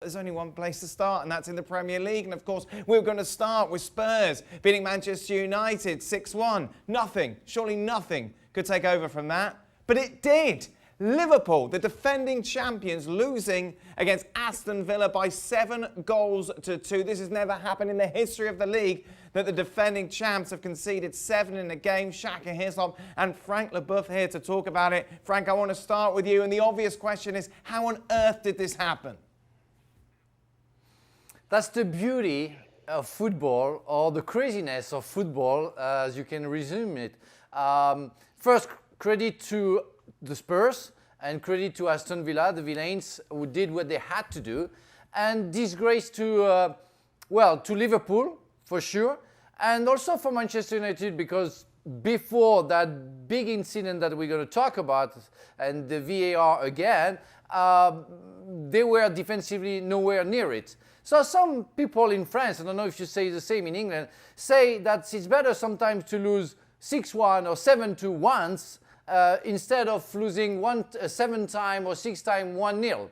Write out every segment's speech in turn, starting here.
There's only one place to start, and that's in the Premier League. And of course, we're going to start with Spurs beating Manchester United 6-1. Nothing, surely nothing could take over from that. But it did. Liverpool, the defending champions, losing against Aston Villa by 7-2. This has never happened in the history of the league that the defending champs have conceded 7 in a game. Shaka Hislop and Frank Leboeuf here to talk about it. Frank, I want to start with you. And the obvious question is, how on earth did this happen? That's the beauty of football, or the craziness of football, as you can resume it. First, credit to the Spurs and credit to Aston Villa, the villains who did what they had to do, and disgrace to, to Liverpool, for sure, and also for Manchester United, because before that big incident that we're going to talk about, and the VAR again, they were defensively nowhere near it. So some people in France, I don't know if you say the same in England, say that it's better sometimes to lose 6-1 or 7-2 once instead of losing 7 times or 6 times 1-0.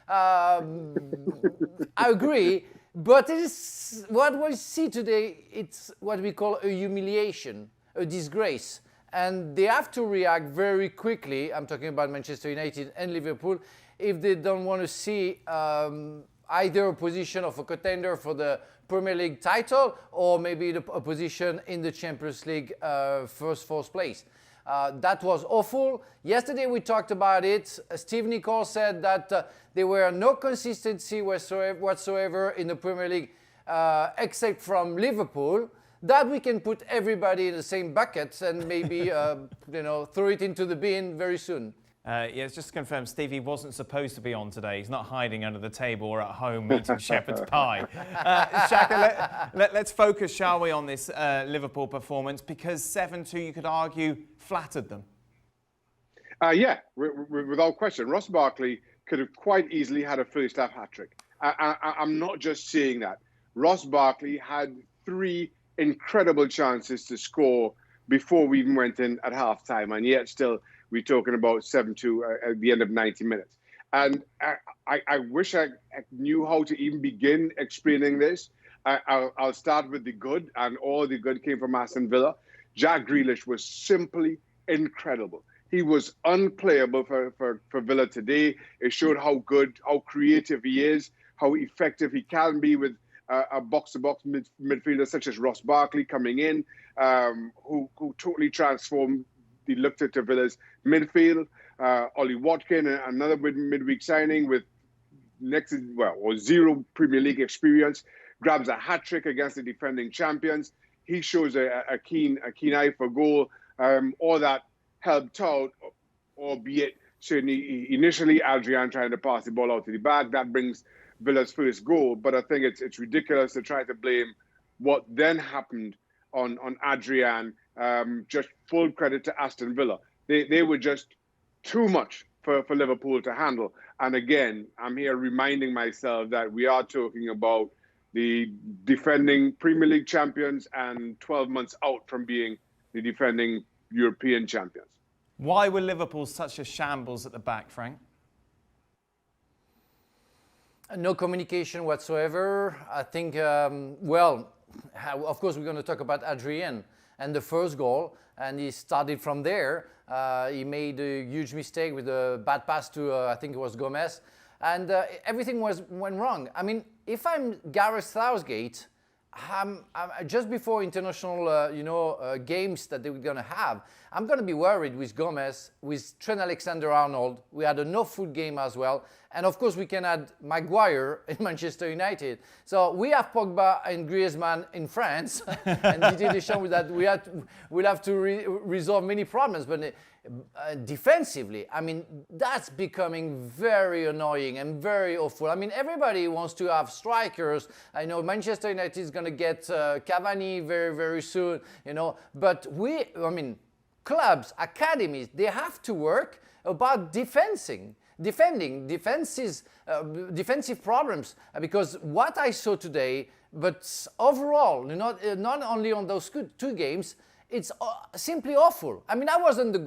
I agree, but it is, what we see today, it's what we call a humiliation, a disgrace. And they have to react very quickly, I'm talking about Manchester United and Liverpool, if they don't want to see either a position of a contender for the Premier League title or maybe a position in the Champions League fourth place. That was awful. Yesterday we talked about it. Steve Nicol said that there were no consistency whatsoever in the Premier League except from Liverpool. That we can put everybody in the same bucket and maybe throw it into the bin very soon. Yes, just to confirm, Stevie wasn't supposed to be on today. He's not hiding under the table or at home eating shepherd's pie. Shaka, let's focus, shall we, on this Liverpool performance, because 7-2, you could argue, flattered them. Yeah, without question. Ross Barkley could have quite easily had a first-half hat-trick. I'm not just saying that. Ross Barkley had 3 incredible chances to score before we even went in at half-time, and yet still we're talking about 7-2 at the end of 90 minutes. And I wish I knew how to even begin explaining this. I'll start with the good, and all the good came from Aston Villa. Jack Grealish was simply incredible. He was unplayable for Villa today. It showed how good, how creative he is, how effective he can be with a box-to-box midfielder such as Ross Barkley coming in, who totally transformed the looked at Villa's midfield. Ollie Watkins, another midweek signing with zero Premier League experience, grabs a hat-trick against the defending champions. He shows a keen eye for goal. All that helped out, albeit certainly initially Adrian trying to pass the ball out to the back. That brings Villa's first goal. But I think it's ridiculous to try to blame what then happened on Adrian. Just full credit to Aston Villa. They were just too much for Liverpool to handle. And again, I'm here reminding myself that we are talking about the defending Premier League champions and 12 months out from being the defending European champions. Why were Liverpool such a shambles at the back, Frank? No communication whatsoever. I think, of course, we're going to talk about Adrian and the first goal, and he started from there. He made a huge mistake with a bad pass to, I think it was Gomez, and everything went wrong. I mean, if I'm Gareth Southgate, I'm just before international, games that they were going to have, I'm going to be worried with Gomez, with Trent Alexander-Arnold. We had a no-foot game as well. And of course, we can add Maguire in Manchester United. So we have Pogba and Griezmann in France. And Didier Deschamps with that, we'll have to resolve many problems. But defensively, I mean, that's becoming very annoying and very awful. I mean, everybody wants to have strikers. I know Manchester United is going to get Cavani very, very soon, But clubs, academies, they have to work about defending defensive problems, because what I saw today, but overall, not only on those two games, it's simply awful. I mean, I wasn't the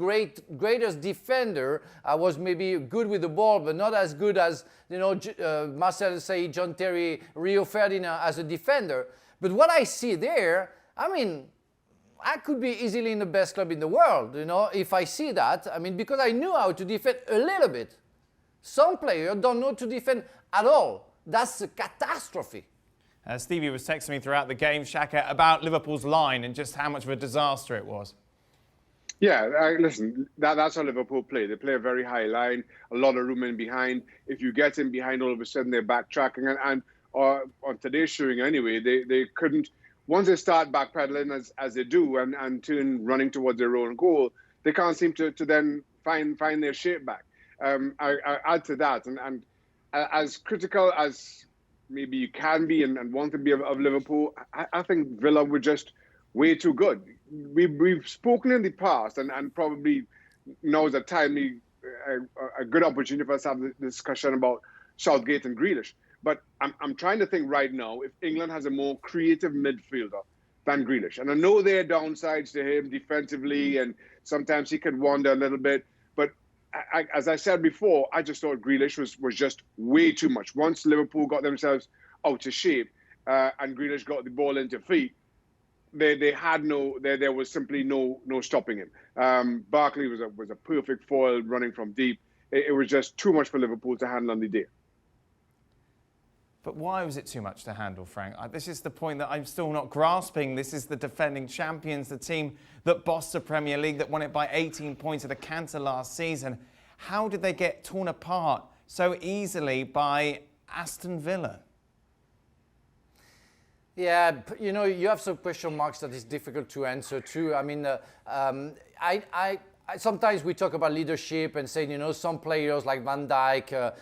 greatest defender. I was maybe good with the ball, but not as good as, Marcel Saïd, John Terry, Rio Ferdinand as a defender. But what I see there, I mean, I could be easily in the best club in the world, if I see that. I mean, because I knew how to defend a little bit. Some players don't know to defend at all. That's a catastrophe. Stevie was texting me throughout the game, Shaka, about Liverpool's line and just how much of a disaster it was. Yeah, listen, that's how Liverpool play. They play a very high line, a lot of room in behind. If you get in behind, all of a sudden they're backtracking. And on today's showing anyway, they couldn't, once they start backpedaling as they do and turn running towards their own goal, they can't seem to then find their shape back. I add to that, and as critical as maybe you can be and want to be of Liverpool, I think Villa were just way too good. We've spoken in the past, and probably now is a timely, a good opportunity for us to have the discussion about Southgate and Grealish. But I'm trying to think right now if England has a more creative midfielder than Grealish. And I know there are downsides to him defensively, and sometimes he can wander a little bit. But as I said before, I just thought Grealish was just way too much. Once Liverpool got themselves out of shape and Grealish got the ball into feet, there was simply no stopping him. Barkley was a perfect foil running from deep. It was just too much for Liverpool to handle on the day. But why was it too much to handle, Frank? This is the point that I'm still not grasping. This is the defending champions, the team that bossed the Premier League, that won it by 18 points at a canter last season. How did they get torn apart so easily by Aston Villa? Yeah, you have some question marks that is difficult to answer too. I mean, sometimes we talk about leadership and saying, some players like Van Dijk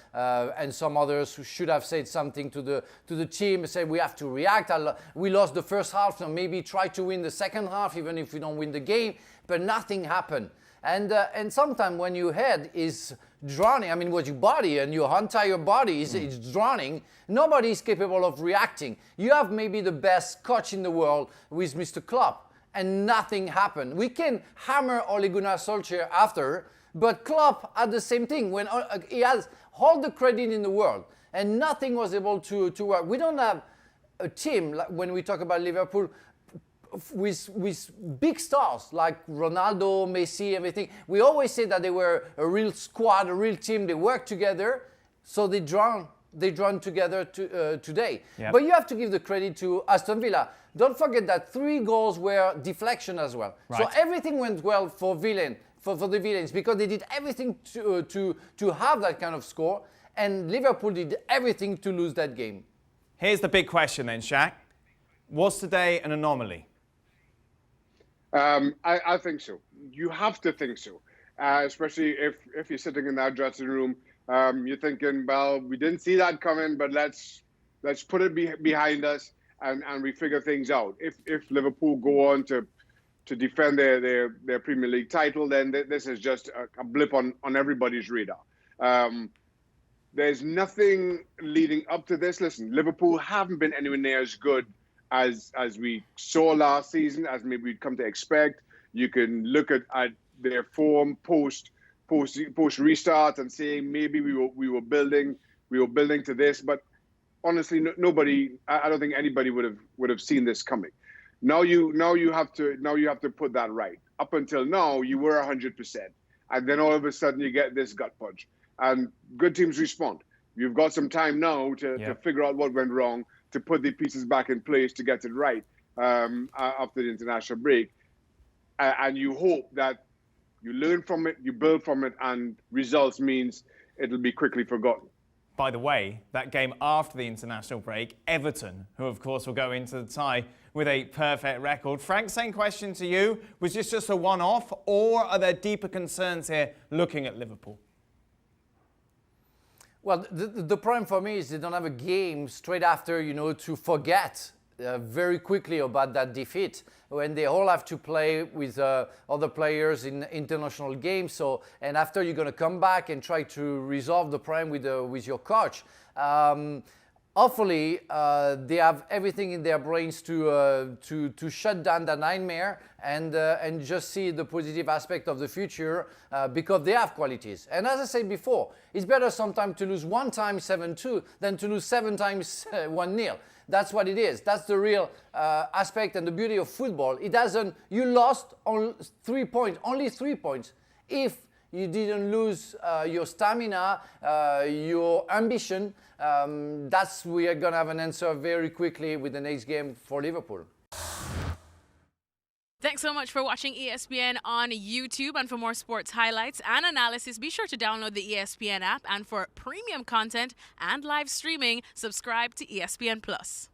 and some others who should have said something to the team and say we have to react. We lost the first half, so maybe try to win the second half, even if we don't win the game. But nothing happened. And sometimes when your head is drowning, I mean, what your body and your entire body is drowning, nobody is capable of reacting. You have maybe the best coach in the world with Mr. Klopp, and nothing happened. We can hammer Ole Gunnar Solskjaer after, but Klopp had the same thing when he has all the credit in the world, and nothing was able to work. We don't have a team, like when we talk about Liverpool, with big stars like Ronaldo, Messi, everything. We always say that they were a real squad, a real team. They worked together, so they drawn together today. Yep. But you have to give the credit to Aston Villa. Don't forget that 3 goals were deflection as well. Right. So everything went well for the Villains because they did everything to have that kind of score, and Liverpool did everything to lose that game. Here's the big question then, Shaq. Was today an anomaly? I think so. You have to think so, especially if you're sitting in that dressing room. You're thinking, well, we didn't see that coming, but let's put it behind us and we figure things out. If Liverpool go on to defend their Premier League title, then this is just a blip on everybody's radar. There's nothing leading up to this. Listen, Liverpool haven't been anywhere near as good as we saw last season, as maybe we'd come to expect. You can look at their form post restart and saying maybe we were building to this, but honestly, nobody. I don't think anybody would have seen this coming. Now you have to put that right. Up until now, you were 100%, and then all of a sudden you get this gut punch. And good teams respond. You've got some time now to figure out what went wrong, to put the pieces back in place to get it right after the international break. And you hope that you learn from it, you build from it, and results means it'll be quickly forgotten. By the way, that game after the international break, Everton, who of course will go into the tie with a perfect record. Frank, same question to you. Was this just a one-off, or are there deeper concerns here looking at Liverpool? Well, the problem for me is they don't have a game straight after, to forget very quickly about that defeat when they all have to play with other players in international games. So, and after you're going to come back and try to resolve the problem with your coach. hopefully they have everything in their brains to shut down the nightmare and just see the positive aspect of the future because they have qualities. And as I said before, it's better sometimes to lose 1 time 7-2 than to lose 7 times 1-0. That's what it is. That's the real aspect and the beauty of football. It doesn't. You lost on 3 points, only 3 points. If you didn't lose your stamina, your ambition, we are gonna have an answer very quickly with the next game for Liverpool. Thanks so much for watching ESPN on YouTube. And for more sports highlights and analysis, be sure to download the ESPN app. And for premium content and live streaming, subscribe to ESPN Plus.